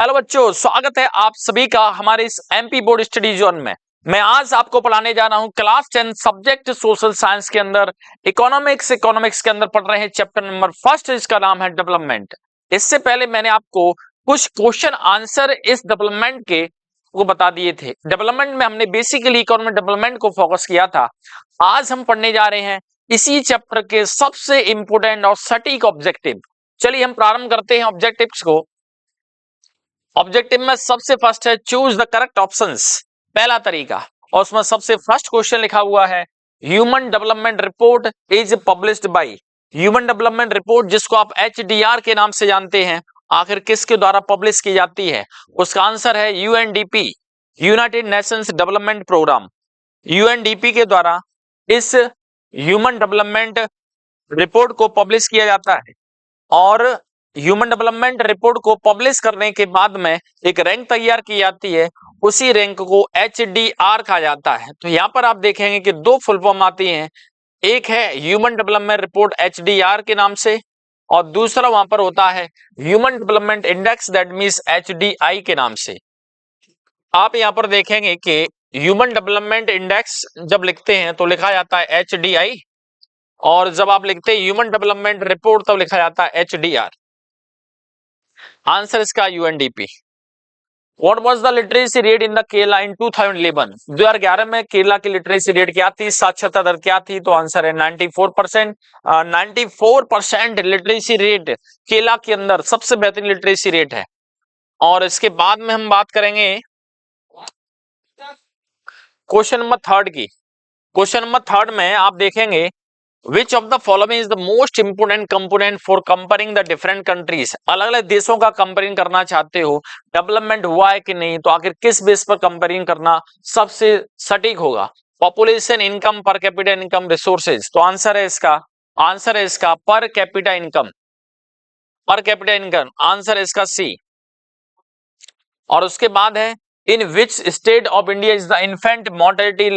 Hello बच्चों, स्वागत है आप सभी का हमारे इस एमपी बोर्ड स्टडी जोन में। मैं आज आपको पढ़ाने जा रहा हूं क्लास 10 सब्जेक्ट सोशल साइंस के अंदर इकोनॉमिक्स के अंदर पढ़ रहे हैं चैप्टर नंबर फर्स्ट, इसका नाम है डेवलपमेंट। इससे पहले मैंने आपको कुछ क्वेश्चन आंसर इस डेवलपमेंट के वो बता दिए थे। डेवलपमेंट में हमने बेसिकली इकोनॉमिक डेवलपमेंट को फोकस किया था। आज हम पढ़ने जा रहे हैं इसी चैप्टर के सबसे इंपोर्टेंट और सटीक ऑब्जेक्टिव। चलिए हम प्रारंभ करते हैं ऑब्जेक्टिव्स को। ऑब्जेक्टिव में सबसे फर्स्ट है चूज द करेक्ट ऑप्शंस, पहला तरीका, और उसमें सबसे फर्स्ट क्वेश्चन लिखा हुआ है human development report is published by. Human development report जिसको आप एचडीआर के नाम से जानते हैं, आखिर किसके द्वारा पब्लिश की जाती है? उसका आंसर है UNDP, United Nations Development Programme. UNDP के द्वारा इस ह्यूमन डेवलपमेंट रिपोर्ट को पब्लिश किया जाता है और ह्यूमन डेवलपमेंट रिपोर्ट को पब्लिश करने के बाद में एक रैंक तैयार की जाती है, उसी रैंक को एचडीआर कहा जाता है। तो यहाँ पर आप देखेंगे कि दो फुल फॉर्म आती हैं, एक है ह्यूमन डेवलपमेंट रिपोर्ट एचडीआर के नाम से और दूसरा वहां पर होता है human development index that means HDI के नाम से। आप यहाँ पर देखेंगे कि ह्यूमन डेवलपमेंट इंडेक्स जब लिखते हैं तो लिखा जाता है एचडीआई, और जब आप लिखते हैं ह्यूमन डेवलपमेंट रिपोर्ट तब लिखा जाता है एचडीआर। आंसर इसका UNDP. What was the literacy rate in the Kerala in 2011? 2011 में केरला की लिटरेसी रेट क्या थी, साक्षरता दर क्या थी? तो आंसर है 94%। 94% लिटरेसी रेट केरला के अंदर सबसे बेहतरीन लिटरेसी रेट है। और इसके बाद में हम बात करेंगे क्वेश्चन नंबर थर्ड की। क्वेश्चन नंबर थर्ड में आप देखेंगे Which of the following is the most important component for comparing the different countries? अलग अलग देशों का कंपेयरिंग करना चाहते हो, डेवलपमेंट हुआ है कि नहीं, तो आखिर किस बेस पर कंपेयरिंग करना सबसे सटीक होगा? Population, income, per capita income, resources. तो आंसर है इसका per capita income. Per capita income answer है इसका सी। और उसके बाद है in which state of India is the infant mortality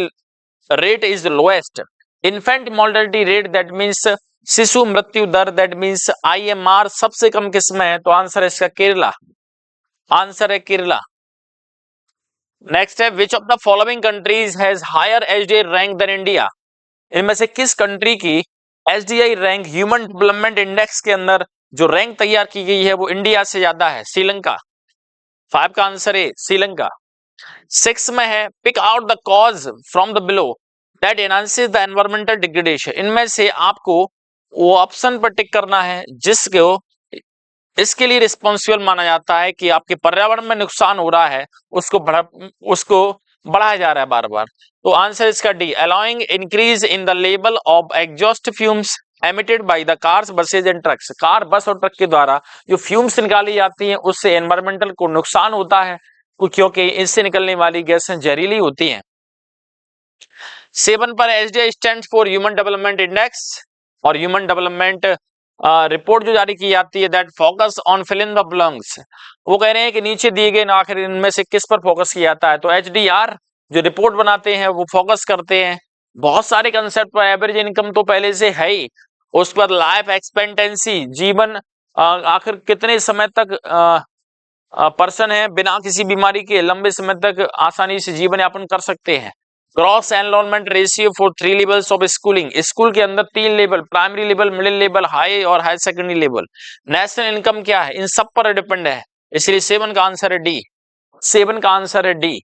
rate is lowest? Infant mortality rate that means शिशु मृत्यु दर दैट मींस आईएमआर सबसे कम किस में है? तो आंसर है इसका केरला। आंसर है केरला। नेक्स्ट है which of the following countries has higher HDI rank than India? इनमें से किस कंट्री की HDI rank human development index के अंदर जो रैंक तैयार की गई है वो इंडिया से ज्यादा है? श्रीलंका। 5 का आंसर है श्रीलंका। 6 में है pick out the cause from the below that enhances the environmental degradation. इनमें से आपको वो ऑप्शन पर टिक करना है जिसको इसके लिए रिस्पॉन्सिबल माना जाता है कि आपके पर्यावरण में नुकसान हो रहा है, उसको बढ़ाया जा रहा है बार बार। तो आंसर इसका D, allowing increase in the level of exhaust fumes emitted by the cars, buses and trucks. Car, बस और ट्रक के द्वारा जो फ्यूम्स निकाली जाती हैं उससे एनवायरमेंटल को नुकसान होता है, क्योंकि इससे निकलने वाली गैसें जहरीली होती हैं। 7 पर HDI stands for human development index, और ह्यूमन डेवलपमेंट रिपोर्ट जो जारी की जाती है that focus on fill in the blanks. वो कह रहे हैं कि नीचे दिए गए आखिर इनमें से किस पर फोकस किया जाता है? तो एचडीआर जो रिपोर्ट बनाते हैं वो फोकस करते हैं बहुत सारे कंसेप्ट पर। एवरेज इनकम तो पहले से है ही, उसके बाद लाइफ एक्सपेक्टेंसी, जीवन आखिर कितने समय तक पर्सन है बिना किसी बीमारी के लंबे समय तक आसानी से जीवन यापन कर सकते हैं। Gross enrolment ratio for 3 levels of schooling, school के अंदर 3 level, primary level, middle level, high और high secondary level. National income क्या है, इन सब पर डिपेंड है, इसलिए 7 का आंसर है डी। 7 का आंसर है डी।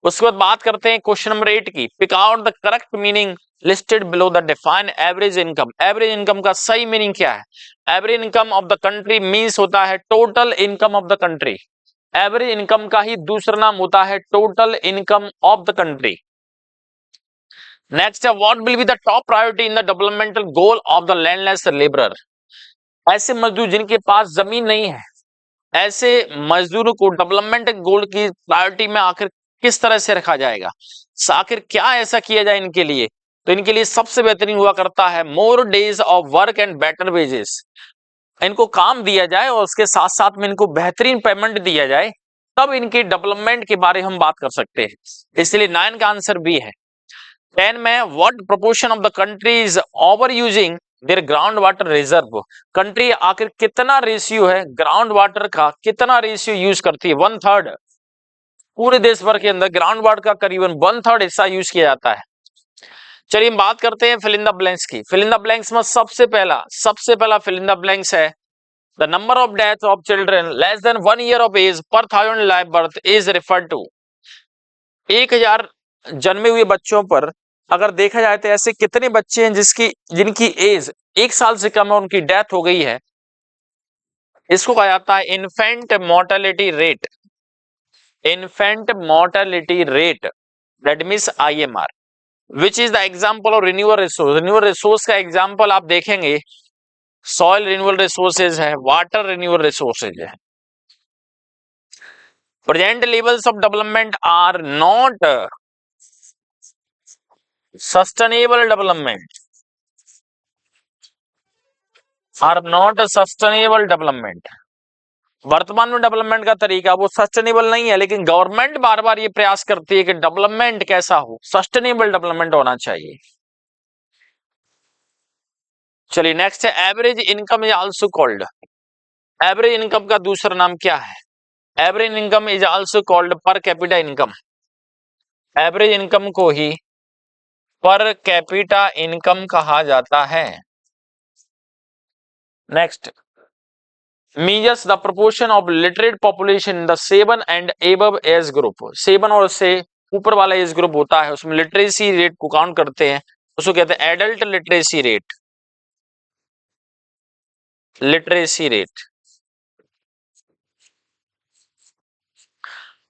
उसके बाद बात करते हैं क्वेश्चन नंबर 8 की। Pick out the correct meaning listed below the define average income. Average income का सही मीनिंग क्या है? Average income of the country means होता है total income of the country. Average income का ही दूसरा नाम होता है total income of the country. Next है what will be the top priority in the developmental goal of the landless labourer. ऐसे मजदूर जिनके पास जमीन नहीं है, ऐसे मजदूरों को डेवलपमेंट गोल की प्रायोरिटी में आखिर किस तरह से रखा जाएगा? आखिर क्या ऐसा किया जाए इनके लिए? तो इनके लिए सबसे बेहतरीन हुआ करता है more days of work and better wages. इनको काम दिया जाए और उसके साथ साथ में इनको बेहतरीन पेमेंट दिया जाए, तब इनके डेवलपमेंट के बारे में हम बात कर सकते हैं। इसलिए 9 का आंसर बी है। 10 में what proportion of the countries over using their ground water reserve, country आखिर कितना रेशियो है ग्राउंड वाटर का, कितना रेशियो यूज करती है, 1/3 पूरे देश भर के अंदर ग्राउंड वाटर का करीबन 1/3 हिस्सा यूज किया जाता है। चलिए हम बात करते हैं फिल इन द ब्लैंक्स की। फिल इन द ब्लैंक्स में सबसे पहला फिल इन द ब्लैंक्स है the number of death of children less than 1 year of age पर 1000 live birth is referred to. 1000 जन्मे हुए बच्चों पर अगर देखा जाए तो ऐसे कितने बच्चे हैं जिनकी एज 1 साल से कम है, उनकी डेथ हो गई है, इसको कहा जाता है infant mortality rate. Infant mortality rate that means IMR। Which is the example of renewable resource. Renewable resource का एग्जाम्पल आप देखेंगे सॉइल रिन्यूएबल रिसोर्सेज है, वाटर रिन्यूएबल रिसोर्सेज है। Present levels of development are not sustainable development, are not sustainable development. वर्तमान में development का तरीका वो सस्टेनेबल नहीं है, लेकिन गवर्नमेंट बार बार ये प्रयास करती है कि डेवलपमेंट कैसा हो, सस्टेनेबल डेवलपमेंट होना चाहिए। चलिए नेक्स्ट है average income is also called. Average income का दूसरा नाम क्या है? Average income is also called पर कैपिटा इनकम। एवरेज इनकम को ही पर कैपिटा इनकम कहा जाता है। Next measures the proportion of literate population in the 7 and above age group। 7 और उससे ऊपर वाला एज ग्रुप होता है, उसमें लिटरेसी रेट को काउंट करते हैं, उसको कहते हैं adult literacy rate. Literacy rate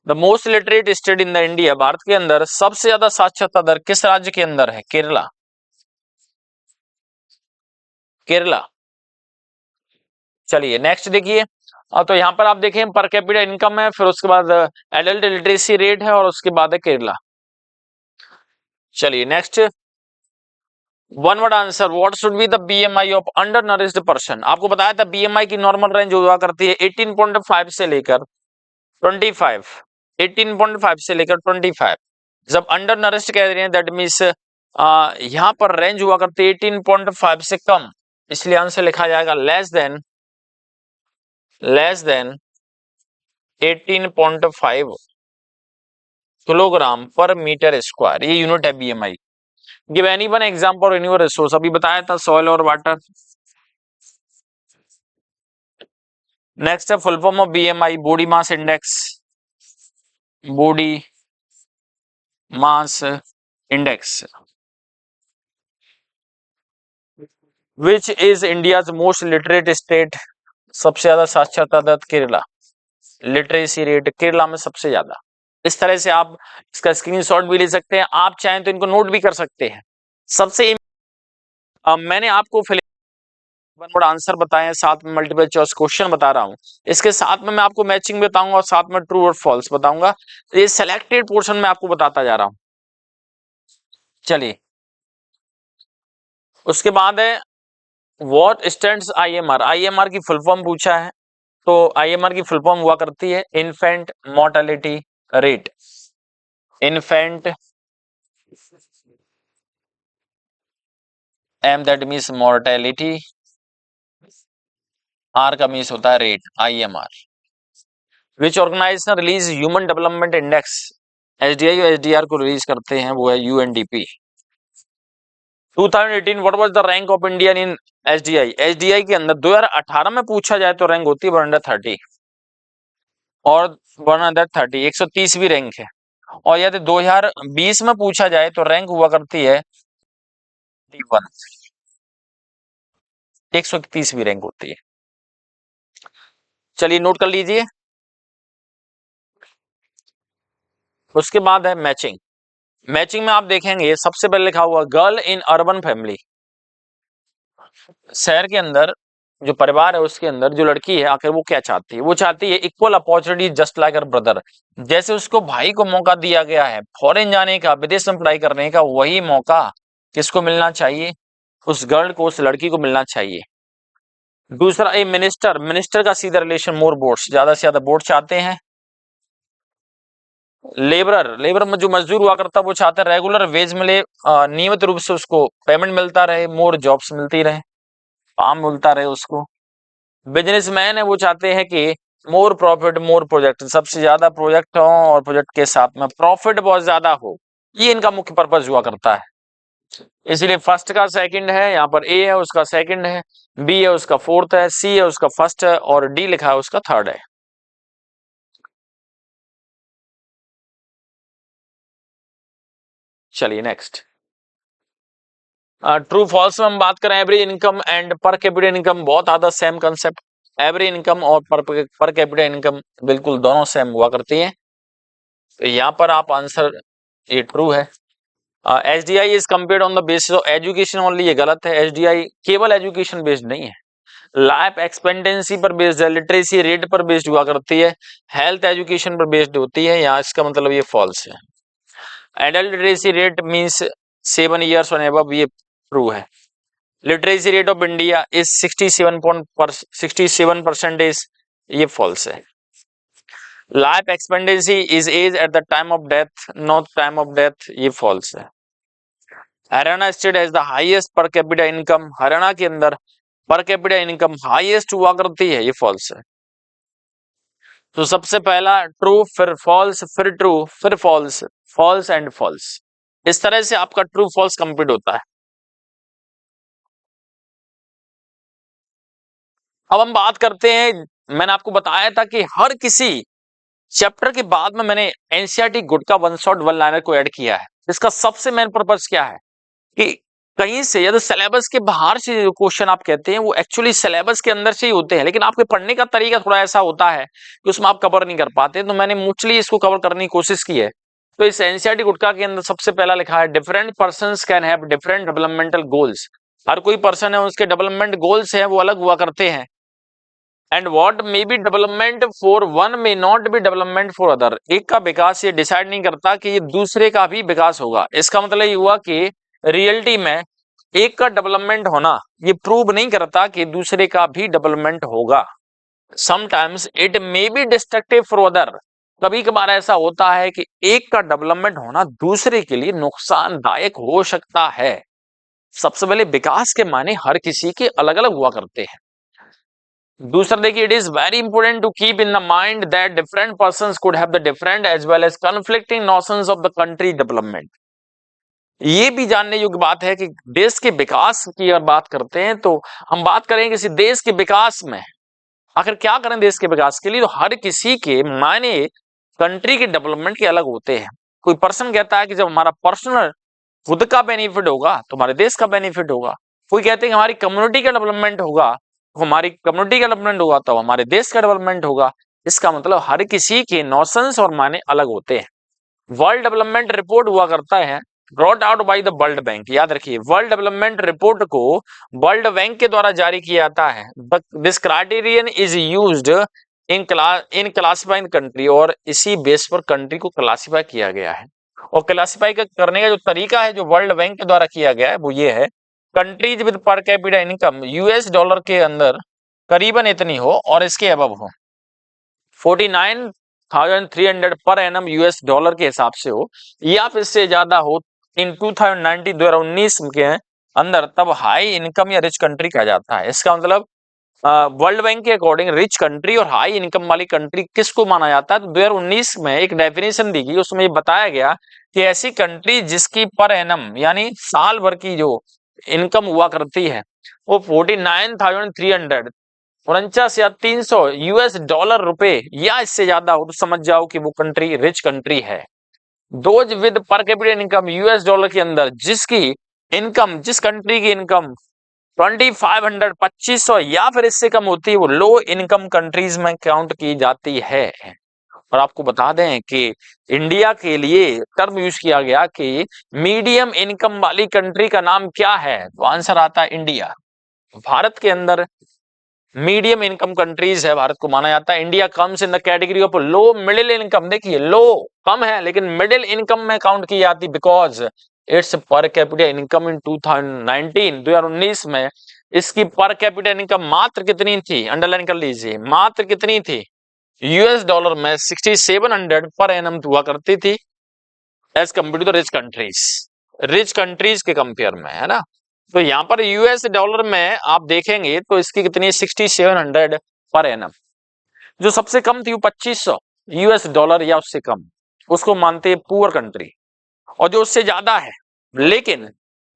the most literate state in the India. Bharat के अंदर सबसे ज्यादा साक्षरता दर किस राज्य के अंदर है? केरला। केरला। चलिए नेक्स्ट देखिए, तो यहाँ पर आप देखें पर कैपिटा इनकम है, फिर उसके बाद एडल्ट लिटरेसी रेट है और उसके बाद है केरला। चलिए next one word answer, what should be the BMI of under nourished person. आपको बताया था BMI की नॉर्मल रेंज हुआ करती है 18.5 से लेकर 25। 18.5 से लेकर 25। जब अंडर नरिश्ड कह रहे हैं दैट मीन्स यहाँ पर रेंज हुआ करती है 18.5 से कम, इसलिए आंसर लिखा जाएगा लेस देन 18.5 किलोग्राम पर मीटर स्क्वायर, ये यूनिट है BMI। Give any one example renewable resource, अभी बताया था सॉइल और वाटर। नेक्स्ट है full form of BMI, body mass index. Body mass index. Which is India's most literate state. सबसे ज्यादा साक्षरता दर केरला। लिटरेसी रेट केरला में सबसे ज्यादा। इस तरह से आप इसका स्क्रीनशॉट भी ले सकते हैं, आप चाहें तो इनको नोट भी कर सकते हैं। सबसे मैंने आपको वन वर्ड आंसर बताए, साथ में मल्टीपल चॉइस क्वेश्चन बता रहा हूं, इसके साथ में मैं आपको मैचिंग बताऊंगा और साथ में ट्रू और फॉल्स बताऊंगा। ये सिलेक्टेड पोर्शन में आपको बताता जा रहा हूं। चलिए उसके बाद है व्हाट स्टैंड्स IMR। IMR की फुल फॉर्म पूछा है, तो IMR की फुल फॉर्म हुआ करती है infant mortality rate. Infant M that means mortality, R का मींस होता है rate, IMR। Which organisation release human development index. SDI और SDR को रिलीज करते हैं, वो है UNDP। 2018 what was the rank of India in SDI। SDI के अंदर 2018 में पूछा जाए तो रैंक होती है 130 और 130 130वीं रैंक है, और यदि 2020 में पूछा जाए तो रैंक हुआ करती है 131वीं रैंक होती है। चलिए नोट कर लीजिए। उसके बाद है मैचिंग। मैचिंग में आप देखेंगे सबसे पहले लिखा हुआ गर्ल इन अर्बन फैमिली। शहर के अंदर जो परिवार है उसके अंदर जो लड़की है आखिर वो क्या चाहती है? वो चाहती है equal opportunity just like her brother. जैसे उसको भाई को मौका दिया गया है फॉरेन जाने का, विदेश में पढ़ाई करने का, वही मौका किसको मिलना चाहिए? उस गर्ल को, उस लड़की को मिलना चाहिए। दूसरा ए मिनिस्टर का सीधा रिलेशन मोर वोट्स, ज्यादा से ज्यादा वोट चाहते हैं। लेबर में जो मजदूर हुआ करता है वो चाहता है रेगुलर वेज मिले, नियमित रूप से उसको पेमेंट मिलता रहे, मोर जॉब्स मिलती रहे। काम मिलता रहे उसको। बिजनेसमैन है वो चाहते हैं कि मोर प्रॉफिट मोर प्रोजेक्ट, सबसे ज्यादा प्रोजेक्ट हो और प्रोजेक्ट के साथ में प्रॉफिट बहुत ज्यादा हो, ये इनका मुख्य पर्पज हुआ करता है। इसलिए फर्स्ट का सेकंड है, यहाँ पर ए है उसका सेकंड है, बी है उसका फोर्थ है, सी है उसका फर्स्ट है और डी लिखा है उसका थर्ड है। चलिए नेक्स्ट, ट्रू फॉल्स में हम बात करें एवरेज इनकम एंड पर कैपिटा इनकम बहुत आधा सेम कंसेप्ट। एवरेज इनकम और पर कैपिटा इनकम बिल्कुल दोनों सेम हुआ करती हैं। तो यहाँ पर आप आंसर, ये ट्रू है। SDI is compared on the basis of education only, ये गलत है। SDI केवल एजुकेशन बेस्ड नहीं है, लाइफ एक्सपेंडेंसी पर बेस्ड है, लिटरेसी रेट पर बेस्ड हुआ करती है, हेल्थ एजुकेशन पर बेस्ड होती है। यहाँ इसका मतलब ये फॉल्स है। Adult literacy rate means 7 years और अबव, ये ट्रू है। Literacy rate of India is 67%, ये फॉल्स है। Life expectancy is age at the time of death, not time of death, ये फॉल्स है। Haryana state has the highest per capita income, Haryana के अंदर पर कैपिटा इनकम हाईएस्ट हुआ करती है, ये फॉल्स है। तो सबसे पहला ट्रू, फिर फॉल्स, फिर ट्रू, फिर फॉल्स, फॉल्स एंड फॉल्स। इस तरह से आपका ट्रू फॉल्स कंप्लीट होता है। अब हम बात करते हैं, मैंने आपको बताया था कि हर किसी चैप्टर के बाद में मैंने एनसीईआरटी गुटका वन शॉट वन लाइनर को ऐड किया है। इसका सबसे मेन पर्पस क्या है कि कहीं से या तो सिलेबस के बाहर से जो क्वेश्चन आप कहते हैं वो एक्चुअली सिलेबस के अंदर से ही होते हैं, लेकिन आपके पढ़ने का तरीका थोड़ा ऐसा होता है कि उसमें आप कवर नहीं कर पाते। तो मैंने मोस्टली इसको कवर करने की कोशिश की है। तो इस एनसीईआरटी गुटका के अंदर सबसे पहला लिखा है different persons can have different developmental goals. हर कोई पर्सन है उसके डेवलपमेंट गोल्स है वो अलग हुआ करते हैं। And what may be development for one may not be development for other. एक का विकास ये डिसाइड नहीं करता कि ये दूसरे का भी विकास होगा। इसका मतलब ये हुआ कि रियलिटी में एक का डेवलपमेंट होना ये प्रूव नहीं करता कि दूसरे का भी डेवलपमेंट होगा। Sometimes it may be destructive for other. कभी कभार ऐसा होता है कि एक का डेवलपमेंट होना दूसरे के लिए नुकसानदायक हो सकता है। सबसे पहले विकास के माने हर किसी के अलग अलग हुआ करते हैं। दूसरा देखिए, it is very important to keep in the mind that different persons could have the different as well as conflicting notions of the country development. ये भी जानने योग्य बात है कि देश के विकास की अगर बात करते हैं तो हम बात करें किसी देश के विकास में, आखिर क्या करें देश के विकास के लिए, तो हर किसी के मायने कंट्री के डेवलपमेंट के अलग होते हैं। कोई पर्सन कहता है कि जब हमारा पर्सनल खुद का बेनिफिट होगा तो हमारे देश का बेनिफिट होगा। कोई कहते हैं कि हमारी कम्युनिटी का डेवलपमेंट होगा, तो हमारी कम्युनिटी का डेवलपमेंट होगा तो हमारे देश का डेवलपमेंट होगा। इसका मतलब हर किसी के नोशंस और माने अलग होते हैं। वर्ल्ड डेवलपमेंट रिपोर्ट हुआ करता है brought out by the world bank. याद रखिए, वर्ल्ड डेवलपमेंट रिपोर्ट को वर्ल्ड बैंक के द्वारा जारी किया जाता है। This criterion is used in classifying country, और इसी बेस पर कंट्री को क्लासिफाई किया गया है। और क्लासिफाई करने का जो तरीका है जो वर्ल्ड बैंक के द्वारा किया गया है वो ये है, कंट्रीज विद पर कैपिटा इनकम यूएस डॉलर के अंदर करीबन इतनी हो और इसके अबव हो, 49,300 पर एनम यूएस डॉलर के हिसाब से हो, या फिर इससे ज्यादा हो इन 2019 के अंदर, तब हाई इनकम या रिच कंट्री कहा जाता है। इसका मतलब वर्ल्ड बैंक के अकॉर्डिंग रिच कंट्री और हाई इनकम वाली कंट्री किसको माना जाता है। तो 2019 में एक डेफिनेशन दी गई, उसमें ये बताया गया कि ऐसी कंट्री जिसकी पर एनम यानी साल भर की जो इनकम हुआ करती है वो 49,300 49 या 300 यूएस डॉलर रुपए या इससे ज्यादा हो, तो समझ जाओ कि वो कंट्री रिच कंट्री है। दोज विद पर कैपिटा इनकम यूएस डॉलर के अंदर जिसकी इनकम, जिस कंट्री की इनकम 2500 2500 या फिर इससे कम होती है वो लो इनकम कंट्रीज में काउंट की जाती है। और आपको बता दें कि इंडिया के लिए टर्म यूज किया गया कि मीडियम इनकम वाली कंट्री का नाम क्या है, तो आंसर आता है इंडिया। भारत के अंदर मीडियम इनकम कंट्रीज है, भारत को माना जाता है। India comes in the category of low middle income. देखिए लो कम है लेकिन मिडिल इनकम में काउंट की जाती, बिकॉज इट्स पर कैपिटा इनकम इन 2019 में इसकी पर कैपिटा इनकम मात्र कितनी थी, अंडरलाइन कर लीजिए, मात्र कितनी थी, यूएस डॉलर में 6700 पर एनम हुआ करती थी, as compare to the rich countries के कंपेयर में, है ना। तो यहाँ पर यूएस डॉलर में आप देखेंगे तो इसकी कितनी 6700 पर एनम। जो सबसे कम थी वो 2500 यूएस डॉलर या उससे कम, उसको मानते हैं पुअर कंट्री। और जो उससे ज्यादा है, लेकिन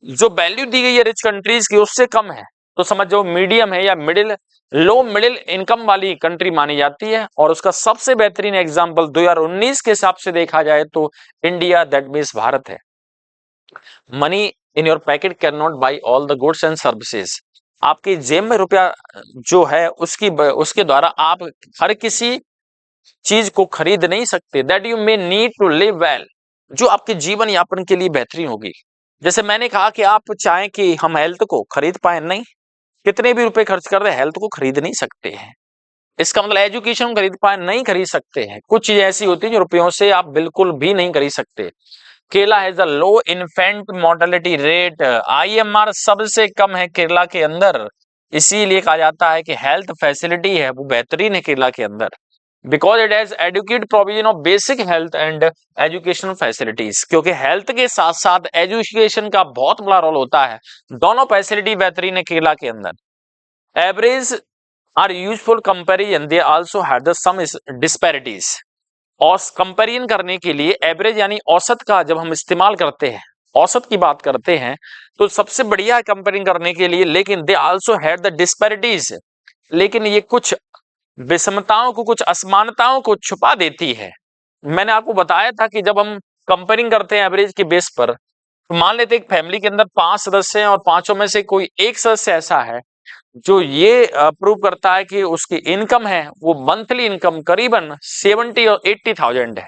जो वैल्यू दी गई है रिच कंट्रीज की उससे कम है, तो समझ जाओ मीडियम है या लो मिडिल इनकम वाली कंट्री मानी जाती है। और उसका सबसे बेहतरीन एग्जांपल 2019 के हिसाब से देखा जाए तो इंडिया, दैट मीन्स भारत है। Money in your packet can not by all the goods and services. आपकी जेब में रुपया जो है उसके द्वारा आप हर किसी चीज को खरीद नहीं सकते। That you may need to live well, जो आपके जीवन यापन के लिए बेहतरीन होगी। जैसे मैंने कहा कि आप चाहें कि हम हेल्थ को खरीद पाए, नहीं, कितने भी रुपए खर्च कर रहे हेल्थ को खरीद नहीं सकते हैं। इसका मतलब एजुकेशन खरीद पाए, नहीं खरीद सकते हैं। कुछ चीजें ऐसी होती है जो रुपयों से आप बिल्कुल भी नहीं खरीद सकते। Kerala has a low infant mortality rate, IMR सबसे कम है केरला के अंदर। इसीलिए कहा जाता है कि हेल्थ फैसिलिटी है वो बेहतरीन है केरला के अंदर, because it has adequate provision of basic health and education facilities. क्योंकि हेल्थ के साथ साथ एजुकेशन का बहुत बड़ा रोल होता है। दोनों फैसिलिटी बेहतरीन है केरला के अंदर। Average are useful comparison, they also have the some disparities. और कंपेरिजन करने के लिए एवरेज यानी औसत का जब हम इस्तेमाल करते हैं, औसत की बात करते हैं, तो सबसे बढ़िया है कंपेयरिंग करने के लिए। लेकिन they also had the disparities, लेकिन ये कुछ विषमताओं को, कुछ असमानताओं को छुपा देती है। मैंने आपको बताया था कि जब हम कंपेयरिंग करते हैं एवरेज के बेस पर, तो मान लेते हैं एक फैमिली के अंदर 5 सदस्य हैं और पांचों में से कोई एक सदस्य ऐसा है जो ये प्रूव करता है कि उसकी इनकम है वो मंथली इनकम करीबन 70 और 80,000 है।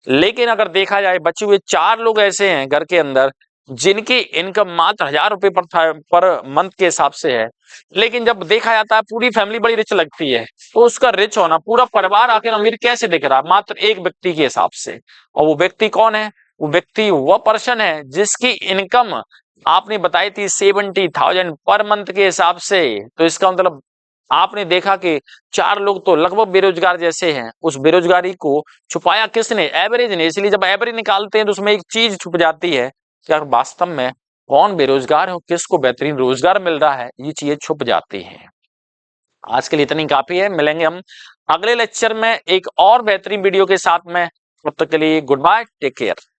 लेकिन अगर देखा जाए बचे हुए 4 लोग ऐसे हैं घर के अंदर जिनकी इनकम मात्र 1000 रुपए पर मंथ के हिसाब से है, लेकिन जब देखा जाता है पूरी फैमिली बड़ी रिच लगती है, तो उसका रिच होना, पूरा परिवार आखिर अमीर कैसे दिख रहा है? मात्र एक व्यक्ति के हिसाब से। और वो व्यक्ति कौन है? वो व्यक्ति वह पर्सन है जिसकी इनकम आपने बताई थी 70,000 पर मंथ के हिसाब से। तो इसका मतलब आपने देखा कि 4 लोग तो लगभग बेरोजगार जैसे हैं। उस बेरोजगारी को छुपाया किसने? एवरेज ने। इसलिए जब एवरेज निकालते हैं तो उसमें एक चीज छुप जाती है कि यार वास्तव में कौन बेरोजगार है और किसको बेहतरीन रोजगार मिल रहा है, ये चीजें छुप जाती हैं। आज के लिए इतनी काफी है। मिलेंगे हम अगले लेक्चर में एक और बेहतरीन वीडियो के साथ में। तब तक के लिए गुड बाय, टेक केयर।